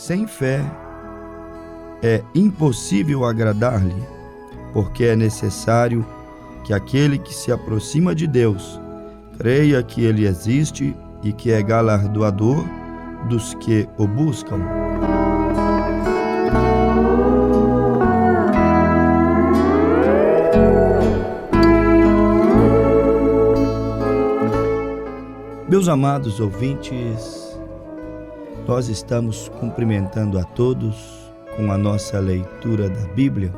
Sem fé é impossível agradar-lhe, porque é necessário que aquele que se aproxima de Deus creia que ele existe e que é galardoador dos que o buscam. Meus amados ouvintes, nós estamos cumprimentando a todos com a nossa leitura da Bíblia,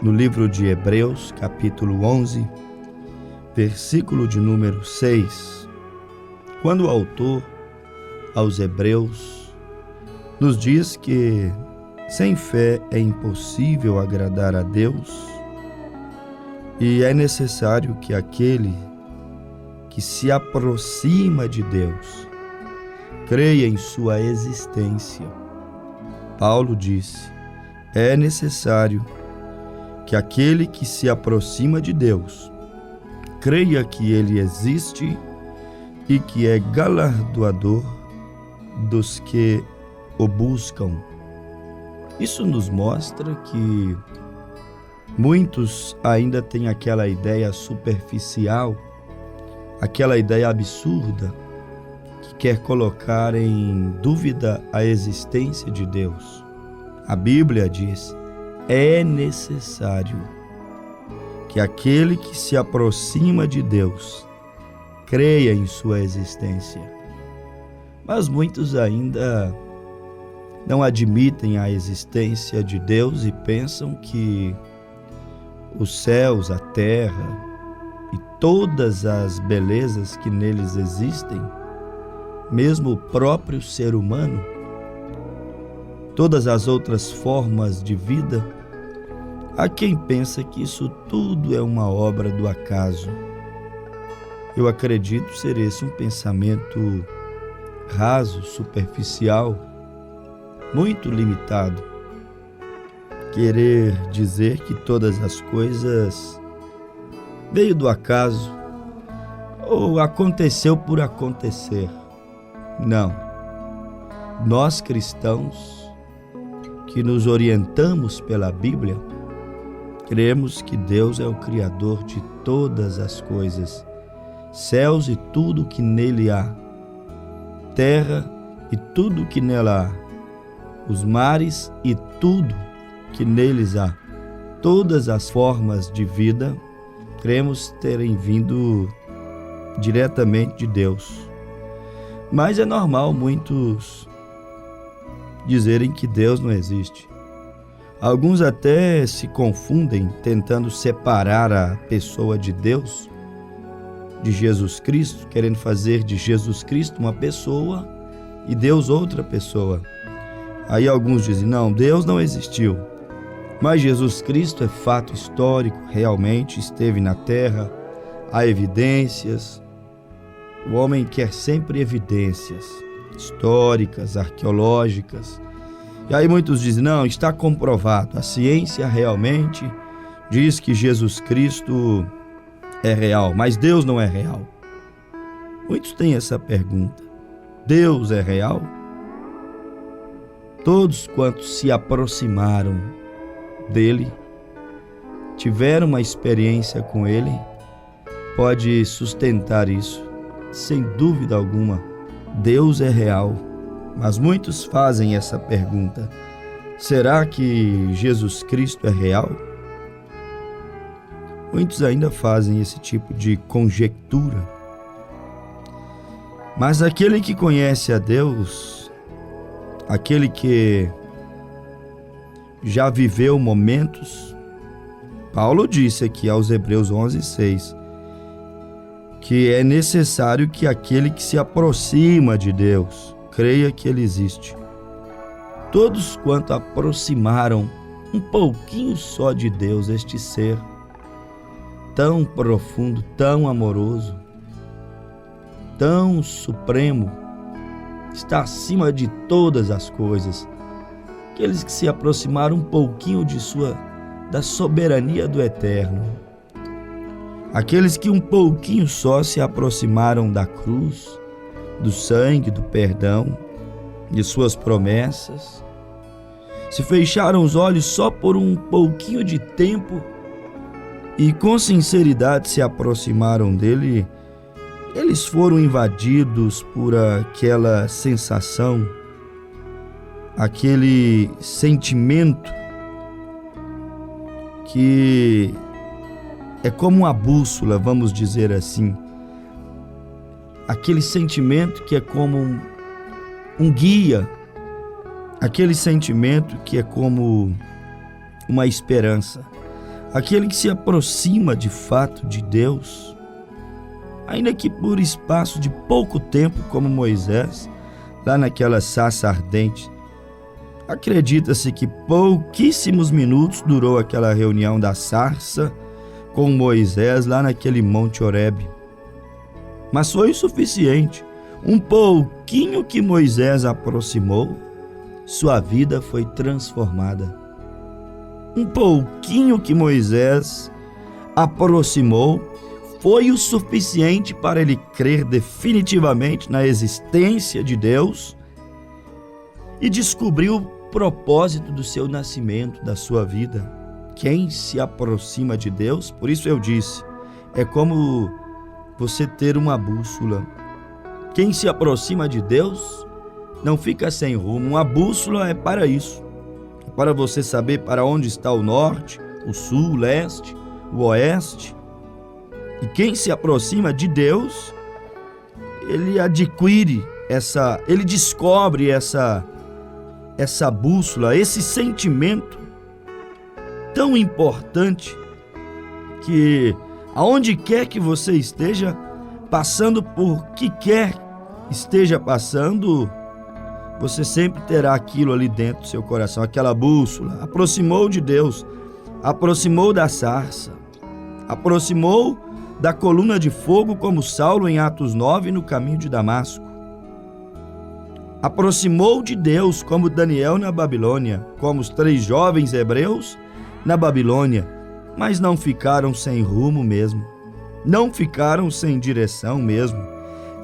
no livro de Hebreus, capítulo 11, versículo de número 6, quando o autor aos Hebreus nos diz que sem fé é impossível agradar a Deus e é necessário que aquele que se aproxima de Deus creia em sua existência. Paulo disse: é necessário que aquele que se aproxima de Deus creia que ele existe e que é galardoador dos que o buscam. Isso nos mostra que muitos ainda têm aquela ideia superficial, aquela ideia absurda, que quer colocar em dúvida a existência de Deus. A Bíblia diz: é necessário que aquele que se aproxima de Deus creia em sua existência. Mas muitos ainda não admitem a existência de Deus e pensam que os céus, a terra e todas as belezas que neles existem, mesmo o próprio ser humano, todas as outras formas de vida, há quem pensa que isso tudo é uma obra do acaso. Eu acredito ser esse um pensamento raso, superficial, muito limitado. Querer dizer que todas as coisas veio do acaso ou aconteceu por acontecer. Não. Nós cristãos que nos orientamos pela Bíblia, cremos que Deus é o Criador de todas as coisas, céus e tudo que nele há, terra e tudo que nela há, os mares e tudo que neles há, todas as formas de vida, cremos terem vindo diretamente de Deus. Mas é normal muitos dizerem que Deus não existe. Alguns até se confundem tentando separar a pessoa de Deus, de Jesus Cristo, querendo fazer de Jesus Cristo uma pessoa e Deus outra pessoa. Aí alguns dizem: não, Deus não existiu. Mas Jesus Cristo é fato histórico, realmente esteve na terra, há evidências. O homem quer sempre evidências históricas, arqueológicas. E aí muitos dizem: não, está comprovado, a ciência realmente diz que Jesus Cristo é real, mas Deus não é real. Muitos têm essa pergunta: Deus é real? Todos quantos se aproximaram dele, tiveram uma experiência com ele, pode sustentar isso, sem dúvida alguma. Deus é real, mas muitos fazem essa pergunta: será que Jesus Cristo é real? Muitos ainda fazem esse tipo de conjectura. Mas aquele que conhece a Deus, aquele que já viveu momentos, Paulo disse aqui aos Hebreus 11:6, que é necessário que aquele que se aproxima de Deus creia que ele existe. Todos quanto aproximaram um pouquinho só de Deus, este ser tão profundo, tão amoroso, tão supremo, está acima de todas as coisas. Aqueles que se aproximaram um pouquinho da soberania do Eterno, aqueles que um pouquinho só se aproximaram da cruz, do sangue, do perdão, de suas promessas, se fecharam os olhos só por um pouquinho de tempo e com sinceridade se aproximaram dele, eles foram invadidos por aquela sensação, aquele sentimento que é como uma bússola, vamos dizer assim. Aquele sentimento que é como um guia, aquele sentimento que é como uma esperança, aquele que se aproxima de fato de Deus, ainda que por espaço de pouco tempo, como Moisés, lá naquela sarça ardente. Acredita-se que pouquíssimos minutos durou aquela reunião da sarça com Moisés lá naquele Monte Horebe. Mas foi o suficiente. Um pouquinho que Moisés aproximou, sua vida foi transformada. Um pouquinho que Moisés aproximou foi o suficiente para ele crer definitivamente na existência de Deus e descobrir o propósito do seu nascimento, da sua vida. Quem se aproxima de Deus, por isso eu disse, é como você ter uma bússola. Quem se aproxima de Deus não fica sem rumo. Uma bússola é para isso, é para você saber para onde está o norte, o sul, o leste, o oeste. E quem se aproxima de Deus, ele adquire ele descobre essa bússola, esse sentimento tão importante que aonde quer que você esteja passando, por que quer esteja passando, você sempre terá aquilo ali dentro do seu coração, aquela bússola. Aproximou de Deus, aproximou da sarça, aproximou da coluna de fogo, como Saulo em Atos 9 no caminho de Damasco. Aproximou de Deus, como Daniel na Babilônia, como os 3 jovens hebreus na Babilônia, mas não ficaram sem rumo mesmo, não ficaram sem direção mesmo.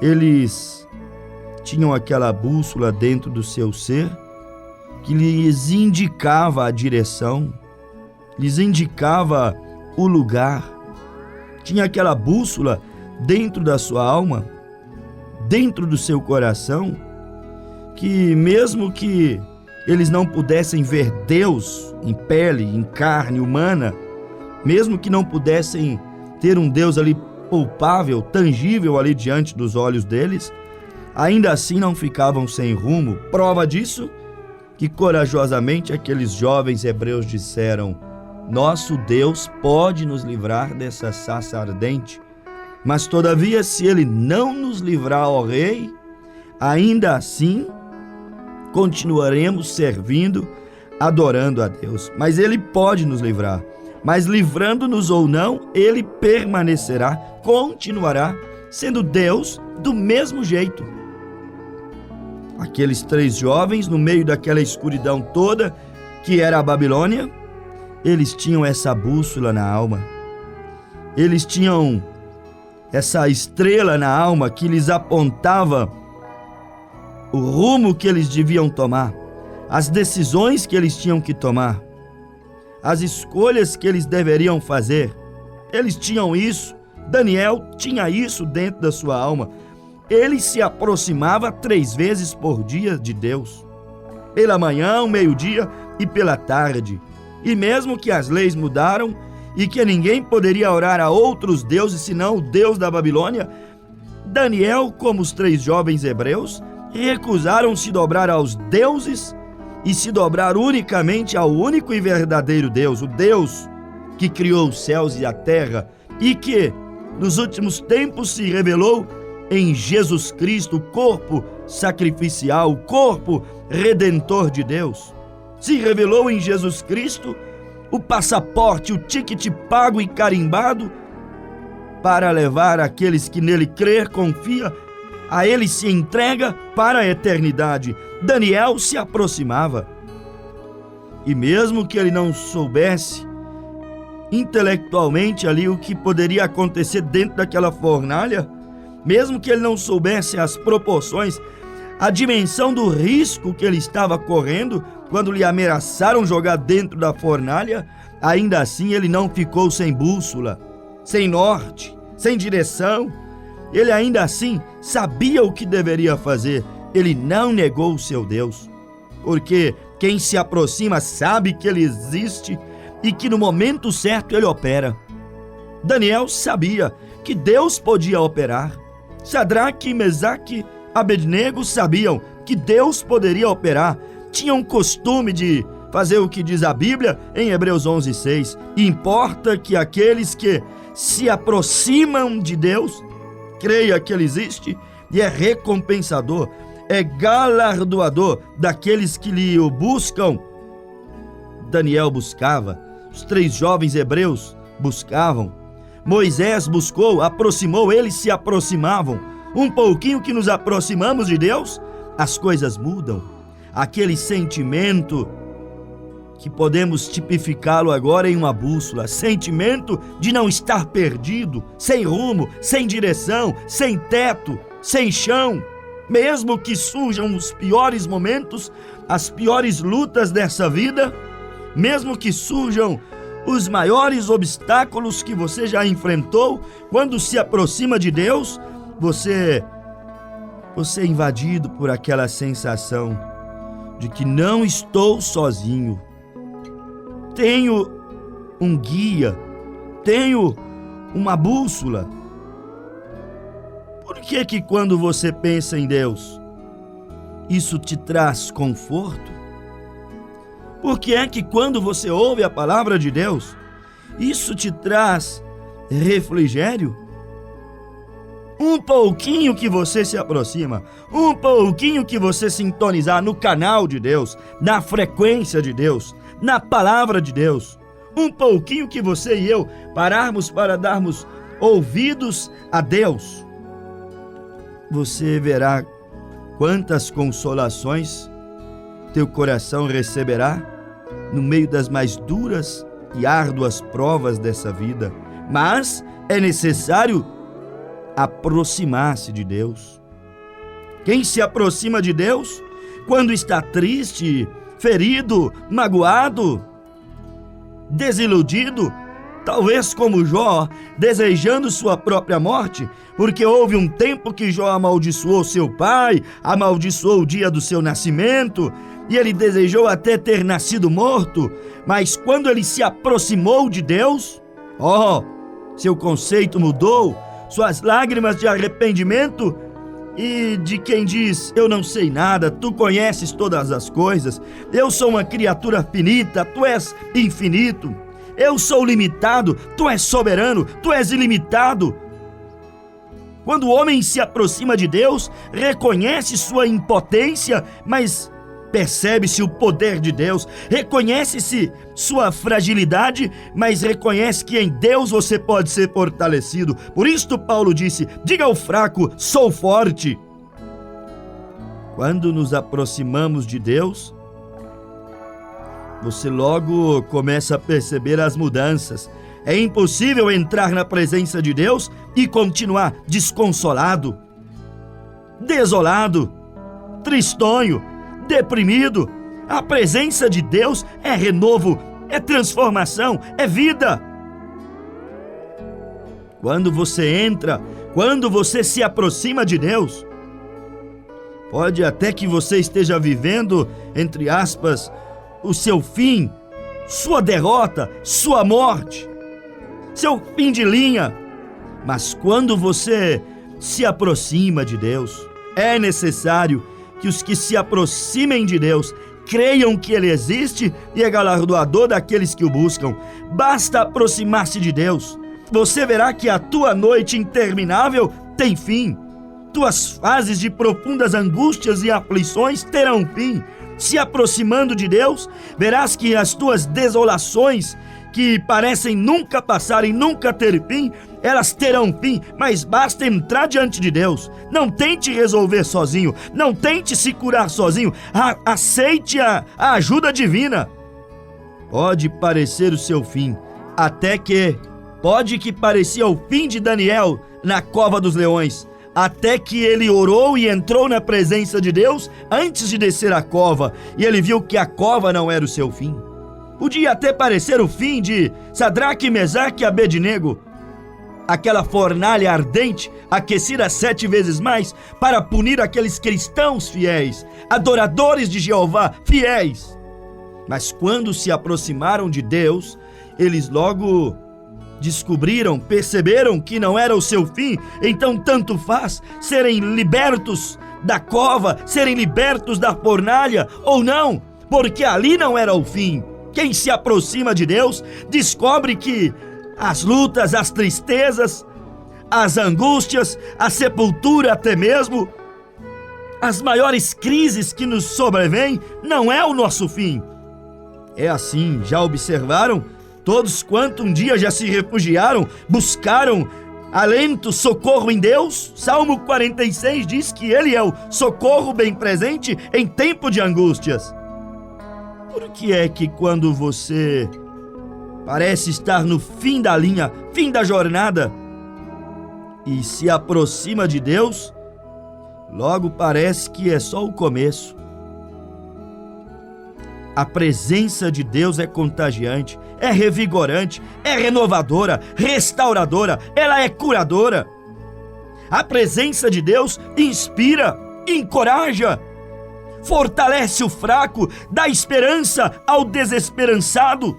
Eles tinham aquela bússola dentro do seu ser que lhes indicava a direção, lhes indicava o lugar. Tinha aquela bússola dentro da sua alma, dentro do seu coração, que mesmo que eles não pudessem ver Deus em pele, em carne humana, mesmo que não pudessem ter um Deus ali palpável, tangível ali diante dos olhos deles, ainda assim não ficavam sem rumo. Prova disso, que corajosamente aqueles jovens hebreus disseram: nosso Deus pode nos livrar dessa sarça ardente, mas todavia, se ele não nos livrar, ó rei, ainda assim continuaremos servindo, adorando a Deus. Mas ele pode nos livrar, mas livrando-nos ou não, ele permanecerá, continuará sendo Deus do mesmo jeito. Aqueles 3 jovens, no meio daquela escuridão toda que era a Babilônia, eles tinham essa bússola na alma. Eles tinham essa estrela na alma que lhes apontava o rumo que eles deviam tomar, as decisões que eles tinham que tomar, as escolhas que eles deveriam fazer. Eles tinham isso. Daniel tinha isso dentro da sua alma. Ele se aproximava 3 vezes por dia de Deus, pela manhã, ao meio-dia e pela tarde. E mesmo que as leis mudaram e que ninguém poderia orar a outros deuses senão o Deus da Babilônia, Daniel, como os 3 jovens hebreus, recusaram se dobrar aos deuses e se dobrar unicamente ao único e verdadeiro Deus, o Deus que criou os céus e a terra e que, nos últimos tempos, se revelou em Jesus Cristo, o corpo sacrificial, o corpo redentor de Deus. Se revelou em Jesus Cristo o passaporte, o ticket pago e carimbado para levar aqueles que nele crer, confia, a ele se entrega para a eternidade. Daniel se aproximava. E mesmo que ele não soubesse intelectualmente ali o que poderia acontecer dentro daquela fornalha, mesmo que ele não soubesse as proporções, a dimensão do risco que ele estava correndo quando lhe ameaçaram jogar dentro da fornalha, ainda assim ele não ficou sem bússola, sem norte, sem direção. Ele ainda assim sabia o que deveria fazer. Ele não negou o seu Deus, porque quem se aproxima sabe que ele existe e que no momento certo ele opera. Daniel sabia que Deus podia operar. Sadraque, Mesaque, Abednego sabiam que Deus poderia operar. Tinham costume de fazer o que diz a Bíblia em Hebreus 11:6. Importa que aqueles que se aproximam de Deus creia que Ele existe e é recompensador, é galardoador daqueles que lhe o buscam. Daniel buscava, os 3 jovens hebreus buscavam, Moisés buscou, aproximou, eles se aproximavam. Um pouquinho que nos aproximamos de Deus, as coisas mudam. Aquele sentimento que podemos tipificá-lo agora em uma bússola, sentimento de não estar perdido, sem rumo, sem direção, sem teto, sem chão. Mesmo que surjam os piores momentos, as piores lutas dessa vida, mesmo que surjam os maiores obstáculos que você já enfrentou, quando se aproxima de Deus, você é invadido por aquela sensação de que não estou sozinho. Tenho um guia, tenho uma bússola. Por que quando você pensa em Deus, isso te traz conforto? Por que é que quando você ouve a palavra de Deus, isso te traz refrigério? Um pouquinho que você se aproxima, um pouquinho que você sintonizar no canal de Deus, na frequência de Deus, na palavra de Deus, um pouquinho que você e eu pararmos para darmos ouvidos a Deus, você verá quantas consolações teu coração receberá no meio das mais duras e árduas provas dessa vida. Mas é necessário aproximar-se de Deus. Quem se aproxima de Deus, quando está triste, ferido, magoado, desiludido, talvez como Jó, desejando sua própria morte, porque houve um tempo que Jó amaldiçoou seu pai, amaldiçoou o dia do seu nascimento, e ele desejou até ter nascido morto, mas quando ele se aproximou de Deus, seu conceito mudou, suas lágrimas de arrependimento e de quem diz: eu não sei nada, tu conheces todas as coisas, eu sou uma criatura finita, tu és infinito, eu sou limitado, tu és soberano, tu és ilimitado. Quando o homem se aproxima de Deus, reconhece sua impotência, mas percebe-se o poder de Deus, reconhece-se sua fragilidade, mas reconhece que em Deus você pode ser fortalecido. Por isto Paulo disse: diga ao fraco, sou forte. Quando nos aproximamos de Deus, você logo começa a perceber as mudanças. É impossível entrar na presença de Deus e continuar desconsolado, desolado, tristonho, deprimido. A presença de Deus é renovo, é transformação, é vida. Quando você entra, quando você se aproxima de Deus, pode até que você esteja vivendo, entre aspas, o seu fim, sua derrota, sua morte, seu fim de linha. Mas quando você se aproxima de Deus, é necessário que os que se aproximem de Deus creiam que Ele existe e é galardoador daqueles que o buscam. Basta aproximar-se de Deus. Você verá que a tua noite interminável tem fim. Tuas fases de profundas angústias e aflições terão fim. Se aproximando de Deus, verás que as tuas desolações, que parecem nunca passarem, nunca ter fim, elas terão fim, mas basta entrar diante de Deus. Não tente resolver sozinho, não tente se curar sozinho, aceite a ajuda divina. Pode parecer o seu fim, pode que parecia o fim de Daniel na cova dos leões, até que ele orou e entrou na presença de Deus antes de descer a cova, e ele viu que a cova não era o seu fim. Podia até parecer o fim de Sadraque, Mesaque e Abednego, aquela fornalha ardente aquecida 7 vezes mais para punir aqueles cristãos fiéis, adoradores de Jeová fiéis. Mas quando se aproximaram de Deus, eles logo descobriram, perceberam que não era o seu fim. Então tanto faz serem libertos da cova, serem libertos da fornalha ou não, porque ali não era o fim. Quem se aproxima de Deus descobre que as lutas, as tristezas, as angústias, a sepultura até mesmo, as maiores crises que nos sobrevêm, não é o nosso fim. É assim, já observaram? Todos quanto um dia já se refugiaram, buscaram alento, socorro em Deus. Salmo 46 diz que Ele é o socorro bem presente em tempo de angústias. Por que é que quando você parece estar no fim da linha, fim da jornada, e se aproxima de Deus, logo parece que é só o começo? A presença de Deus é contagiante, é revigorante, é renovadora, restauradora, ela é curadora. A presença de Deus inspira, encoraja, fortalece o fraco, dá esperança ao desesperançado.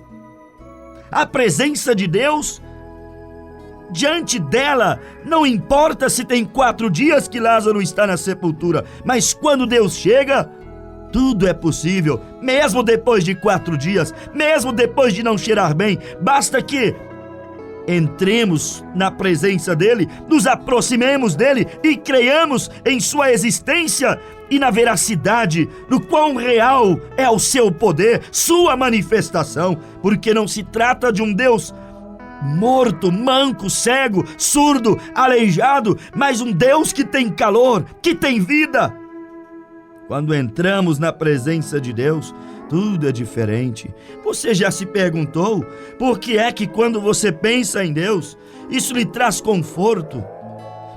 A presença de Deus, diante dela, não importa se tem 4 dias que Lázaro está na sepultura, mas quando Deus chega, tudo é possível, mesmo depois de 4 dias, mesmo depois de não cheirar bem. Basta que entremos na presença dele, nos aproximemos dele e creiamos em sua existência e na veracidade, no quão real é o seu poder, sua manifestação, porque não se trata de um Deus morto, manco, cego, surdo, aleijado, mas um Deus que tem calor, que tem vida. Quando entramos na presença de Deus, tudo é diferente. Você já se perguntou por que é que quando você pensa em Deus, isso lhe traz conforto?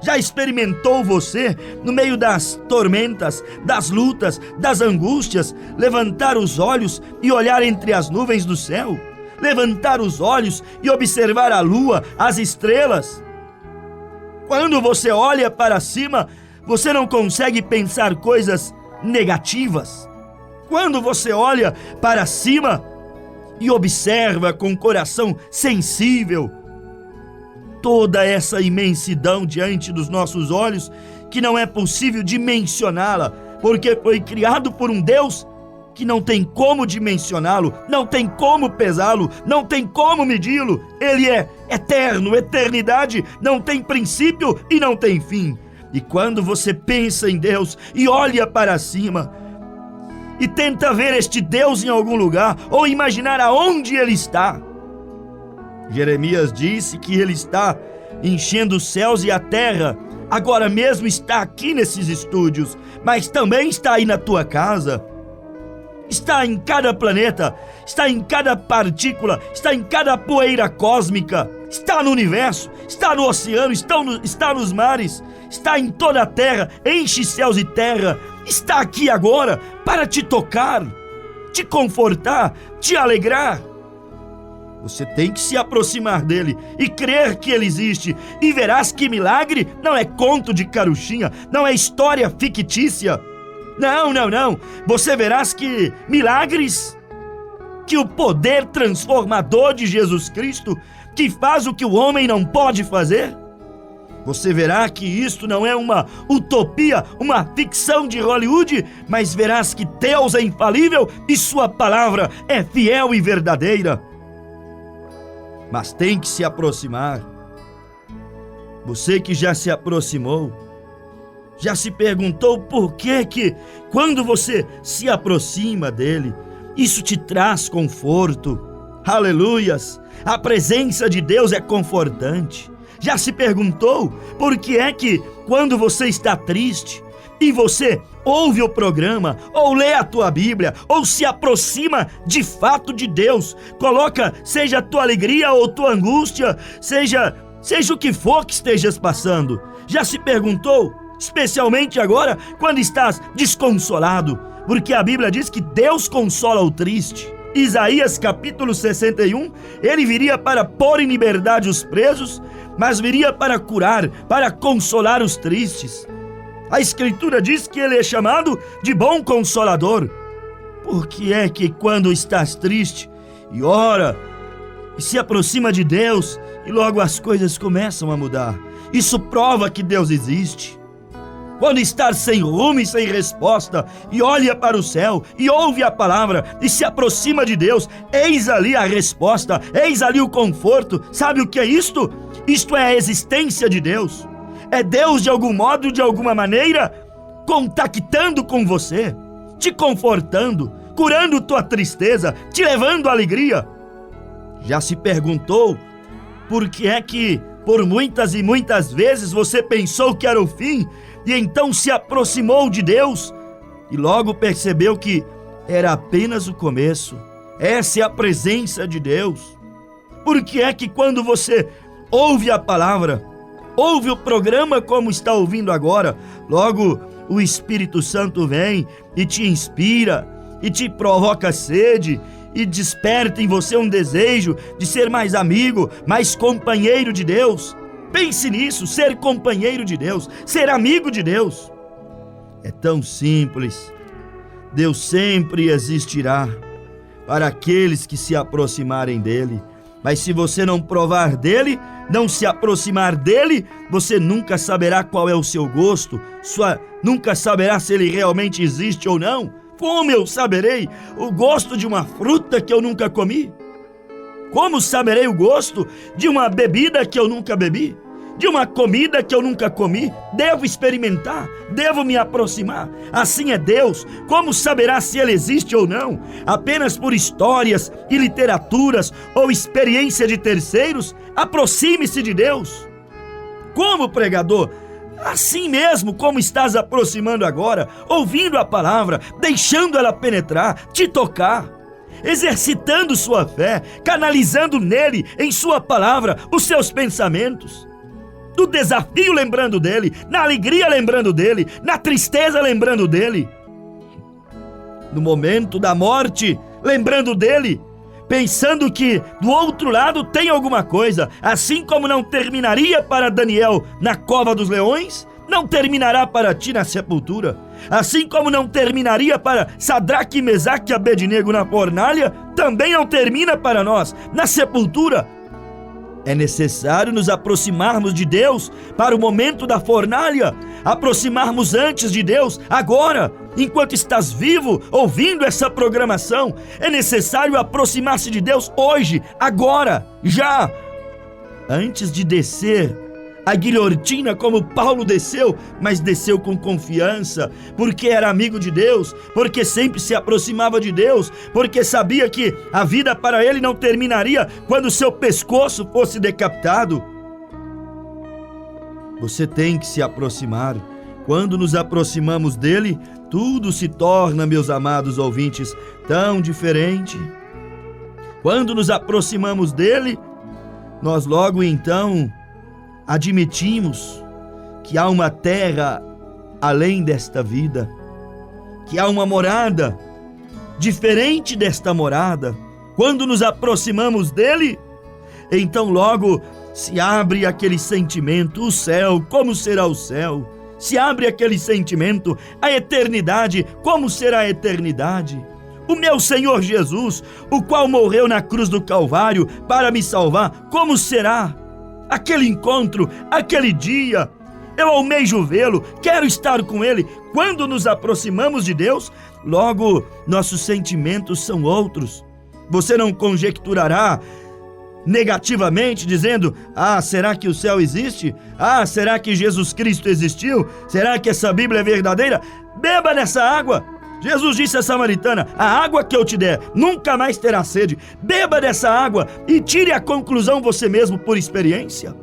Já experimentou você, no meio das tormentas, das lutas, das angústias, levantar os olhos e olhar entre as nuvens do céu? Levantar os olhos e observar a lua, as estrelas? Quando você olha para cima, você não consegue pensar coisas negativas. Quando você olha para cima e observa com o coração sensível toda essa imensidão diante dos nossos olhos, que não é possível dimensioná-la, porque foi criado por um Deus que não tem como dimensioná-lo, não tem como pesá-lo, não tem como medi-lo. Ele é eterno, eternidade, não tem princípio e não tem fim. E quando você pensa em Deus e olha para cima e tenta ver este Deus em algum lugar ou imaginar aonde Ele está, Jeremias disse que Ele está enchendo os céus e a terra. Agora mesmo está aqui nesses estúdios, mas também está aí na tua casa. Está em cada planeta, está em cada partícula, está em cada poeira cósmica, está no universo, está no oceano, está nos mares, está em toda a terra, enche céus e terra, está aqui agora para te tocar, te confortar, te alegrar. Você tem que se aproximar dele e crer que ele existe, e verás que milagre não é conto de carochinha, não é história fictícia. Não. Você verás que milagres, que o poder transformador de Jesus Cristo, que faz o que o homem não pode fazer, você verá que isto não é uma utopia, uma ficção de Hollywood, mas verás que Deus é infalível e sua palavra é fiel e verdadeira. Mas tem que se aproximar. Você que já se aproximou, já se perguntou por que quando você se aproxima dele, isso te traz conforto? Aleluias! A presença de Deus é confortante. Já se perguntou por que é que quando você está triste e você ouve o programa, ou lê a tua Bíblia, ou se aproxima de fato de Deus, coloca, seja a tua alegria ou tua angústia, seja Seja o que for que estejas passando, já se perguntou? Especialmente agora, quando estás desconsolado, porque a Bíblia diz que Deus consola o triste. Isaías capítulo 61, ele viria para pôr em liberdade os presos, mas viria para curar, para consolar os tristes. A Escritura diz que ele é chamado de bom consolador. Por que é que quando estás triste e ora e se aproxima de Deus e logo as coisas começam a mudar? Isso prova que Deus existe. Quando estás sem rumo e sem resposta e olha para o céu e ouve a palavra e se aproxima de Deus, eis ali a resposta, eis ali o conforto. Sabe o que é isto? Isto é a existência de Deus. É Deus de algum modo, de alguma maneira, contactando com você, te confortando, curando tua tristeza, te levando à alegria. Já se perguntou por que é que por muitas e muitas vezes você pensou que era o fim e então se aproximou de Deus e logo percebeu que era apenas o começo? Essa é a presença de Deus. Por que é que quando você ouve a palavra, ouve o programa como está ouvindo agora, logo o Espírito Santo vem e te inspira e te provoca sede e desperta em você um desejo de ser mais amigo, mais companheiro de Deus? Pense nisso, ser companheiro de Deus, ser amigo de Deus. É tão simples. Deus sempre existirá para aqueles que se aproximarem dele. Mas se você não provar dele, não se aproximar dele, você nunca saberá qual é o seu gosto, nunca saberá se ele realmente existe ou não. Como eu saberei o gosto de uma fruta que eu nunca comi? Como saberei o gosto de uma bebida que eu nunca bebi? De uma comida que eu nunca comi? Devo experimentar, devo me aproximar. Assim é Deus. Como saberá se ele existe ou não? Apenas por histórias e literaturas ou experiência de terceiros? Aproxime-se de Deus. Como, pregador? Assim mesmo como estás aproximando agora, ouvindo a palavra, deixando ela penetrar, te tocar, exercitando sua fé, canalizando nele, em sua palavra, os seus pensamentos. Do desafio lembrando dele, na alegria lembrando dele, na tristeza lembrando dele. No momento da morte, lembrando dele, pensando que do outro lado tem alguma coisa. Assim como não terminaria para Daniel na cova dos leões, não terminará para ti na sepultura. Assim como não terminaria para Sadraque, Mesaque e Abednego na fornalha, também não termina para nós na sepultura. É necessário nos aproximarmos de Deus para o momento da fornalha, aproximarmos antes de Deus, agora, enquanto estás vivo, ouvindo essa programação. É necessário aproximar-se de Deus hoje, agora, já, antes de descer a guilhotina como Paulo desceu, mas desceu com confiança, porque era amigo de Deus, porque sempre se aproximava de Deus, porque sabia que a vida para ele não terminaria quando seu pescoço fosse decapitado. Você tem que se aproximar. Quando nos aproximamos dele, tudo se torna, meus amados ouvintes, tão diferente. Quando nos aproximamos dele, nós logo então admitimos que há uma terra além desta vida, que há uma morada diferente desta morada. Quando nos aproximamos dele, então logo se abre aquele sentimento, o céu, como será o céu? Se abre aquele sentimento, a eternidade, como será a eternidade? O meu Senhor Jesus, o qual morreu na cruz do Calvário para me salvar, como será aquele encontro, aquele dia? Eu almejo vê-lo, quero estar com ele. Quando nos aproximamos de Deus, logo nossos sentimentos são outros. Você não conjecturará negativamente, dizendo: ah, será que o céu existe? Ah, será que Jesus Cristo existiu? Será que essa Bíblia é verdadeira? Beba dessa água. Jesus disse à samaritana: a água que eu te der, nunca mais terá sede. Beba dessa água e tire a conclusão você mesmo por experiência.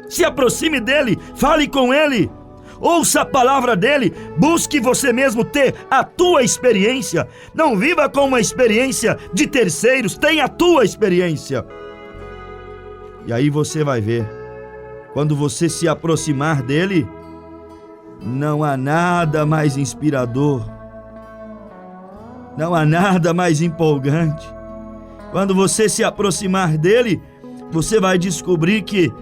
Se aproxime dele, fale com ele, ouça a palavra dele, busque você mesmo ter a tua experiência. Não viva com uma experiência de terceiros, tenha a tua experiência. E aí você vai ver, quando você se aproximar dele, não há nada mais inspirador, não há nada mais empolgante. Quando você se aproximar dele, você vai descobrir que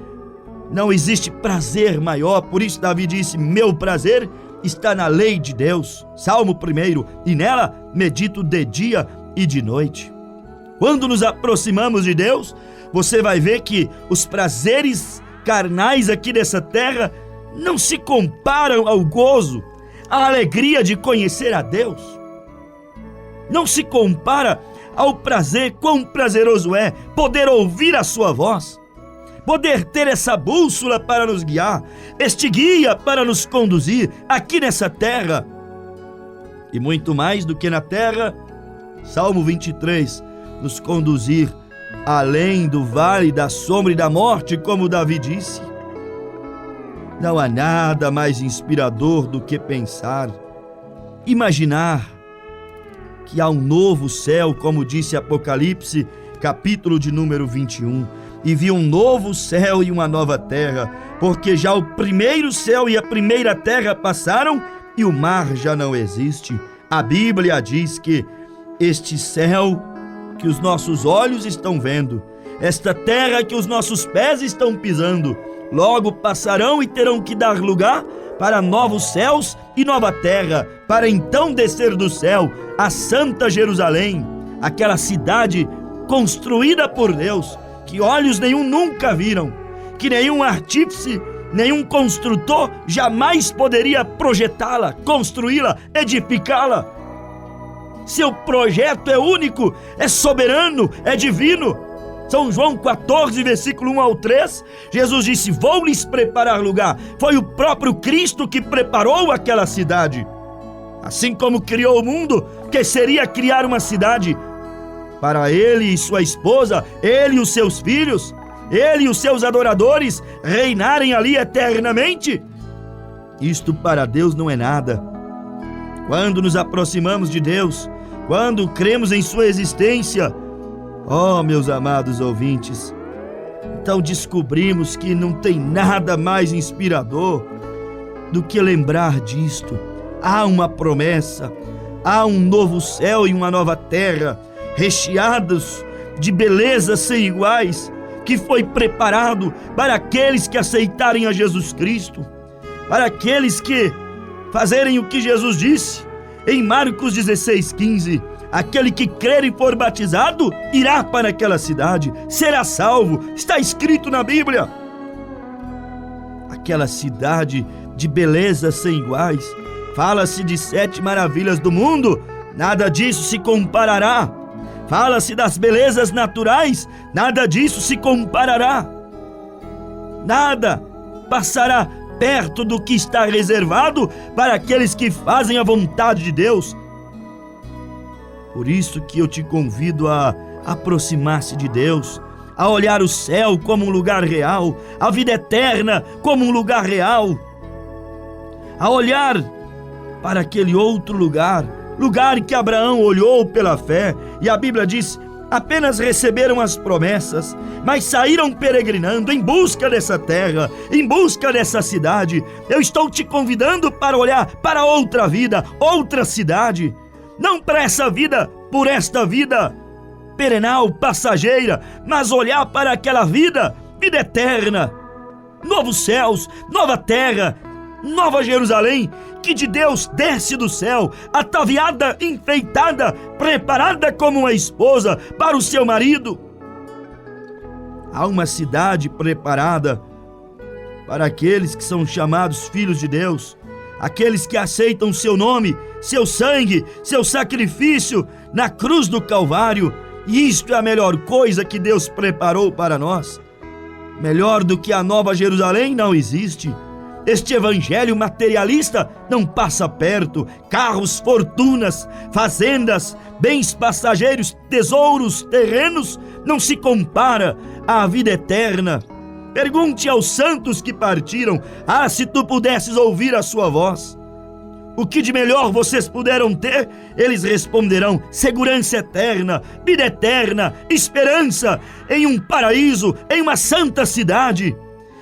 não existe prazer maior. Por isso Davi disse: meu prazer está na lei de Deus, Salmo 1, e nela medito de dia e de noite. Quando nos aproximamos de Deus, você vai ver que os prazeres carnais aqui dessa terra não se comparam ao gozo, à alegria de conhecer a Deus. Não se compara ao prazer, quão prazeroso é poder ouvir a sua voz, poder ter essa bússola para nos guiar, este guia para nos conduzir aqui nessa terra. E muito mais do que na terra, Salmo 23, nos conduzir além do vale da sombra e da morte, como Davi disse. Não há nada mais inspirador do que pensar, imaginar que há um novo céu, como disse Apocalipse, capítulo de número 21. E vi um novo céu e uma nova terra, porque já o primeiro céu e a primeira terra passaram e o mar já não existe. A Bíblia diz que este céu que os nossos olhos estão vendo, esta terra que os nossos pés estão pisando, logo passarão e terão que dar lugar para novos céus e nova terra, para então descer do céu a Santa Jerusalém, aquela cidade construída por Deus, que olhos nenhum nunca viram, que nenhum artífice, nenhum construtor jamais poderia projetá-la, construí-la, edificá-la. Seu projeto é único, é soberano, é divino. São João 14, versículo 1 ao 3, Jesus disse: vou lhes preparar lugar. Foi o próprio Cristo que preparou aquela cidade. Assim como criou o mundo, que seria criar uma cidade para ele e sua esposa, ele e os seus filhos, ele e os seus adoradores reinarem ali eternamente. Isto para Deus não é nada. Quando nos aproximamos de Deus, quando cremos em sua existência, oh, meus amados ouvintes, então descobrimos que não tem nada mais inspirador do que lembrar disto. Há uma promessa, há um novo céu e uma nova terra, recheados de belezas sem iguais, que foi preparado para aqueles que aceitarem a Jesus Cristo, para aqueles que fazerem o que Jesus disse em Marcos 16:15, aquele que crer e for batizado irá para aquela cidade, será salvo, está escrito na Bíblia. Aquela cidade de belezas sem iguais, fala-se de 7 maravilhas do mundo, nada disso se comparará. Fala-se das belezas naturais, nada disso se comparará. Nada passará perto do que está reservado para aqueles que fazem a vontade de Deus. Por isso que eu te convido a aproximar-se de Deus, a olhar o céu como um lugar real, a vida eterna como um lugar real, a olhar para aquele outro lugar que Abraão olhou pela fé, e a Bíblia diz: apenas receberam as promessas, mas saíram peregrinando em busca dessa terra, em busca dessa cidade. Eu estou te convidando para olhar para outra vida, outra cidade, não para essa vida, por esta vida perenal, passageira, mas olhar para aquela vida eterna, novos céus, nova terra, Nova Jerusalém, que de Deus desce do céu, ataviada, enfeitada, preparada como uma esposa para o seu marido. Há uma cidade preparada para aqueles que são chamados filhos de Deus, aqueles que aceitam seu nome, seu sangue, seu sacrifício na cruz do Calvário. E isto é a melhor coisa que Deus preparou para nós. Melhor do que a Nova Jerusalém não existe. Este evangelho materialista não passa perto. Carros, fortunas, fazendas, bens passageiros, tesouros, terrenos, não se compara à vida eterna. Pergunte aos santos que partiram: se tu pudesses ouvir a sua voz. o que de melhor vocês puderam ter? Eles responderão: segurança eterna, vida eterna, esperança em um paraíso, em uma santa cidade.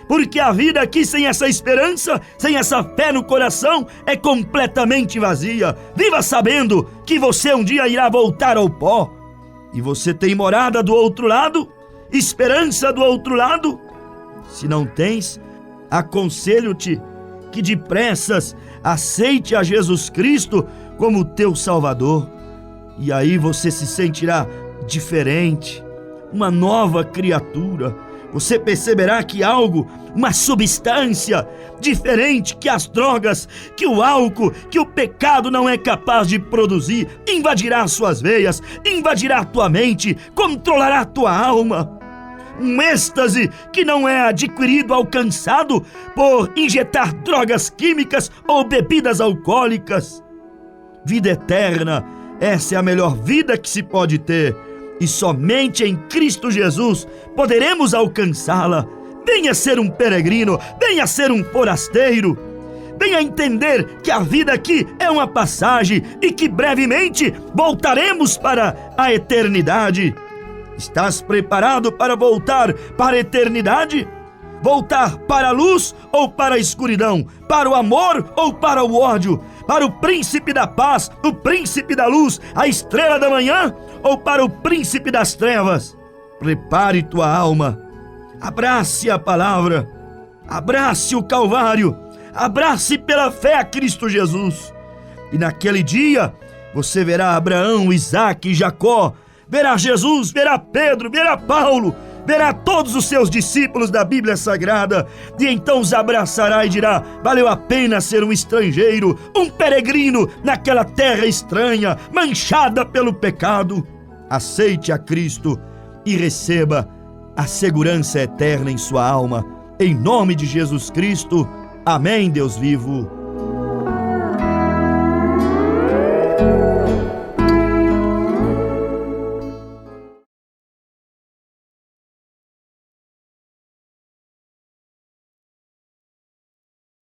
Porque a vida aqui sem essa esperança, sem essa fé no coração, é completamente vazia. Viva sabendo que você um dia irá voltar ao pó. E você tem morada do outro lado? Esperança do outro lado? Se não tens, aconselho-te que depressas aceite a Jesus Cristo como teu Salvador. E aí você se sentirá diferente, uma nova criatura. Você perceberá que algo, uma substância diferente que as drogas, que o álcool, que o pecado não é capaz de produzir, invadirá suas veias, invadirá tua mente, controlará tua alma. Um êxtase que não é adquirido, alcançado por injetar drogas químicas ou bebidas alcoólicas. Vida eterna, essa é a melhor vida que se pode ter. E somente em Cristo Jesus poderemos alcançá-la. Venha ser um peregrino, venha ser um forasteiro. Venha entender que a vida aqui é uma passagem e que brevemente voltaremos para a eternidade. Estás preparado para voltar para a eternidade? Voltar para a luz ou para a escuridão? Para o amor ou para o ódio? Para o príncipe da paz, o príncipe da luz, a estrela da manhã? Ou para o príncipe das trevas? Prepare tua alma. Abrace a palavra. Abrace o Calvário. Abrace pela fé a Cristo Jesus. E naquele dia você verá Abraão, Isaque e Jacó. Verá Jesus, verá Pedro, verá Paulo, verá todos os seus discípulos da Bíblia Sagrada, e então os abraçará e dirá: valeu a pena ser um estrangeiro, um peregrino naquela terra estranha, manchada pelo pecado. Aceite a Cristo e receba a segurança eterna em sua alma. Em nome de Jesus Cristo. Amém, Deus vivo.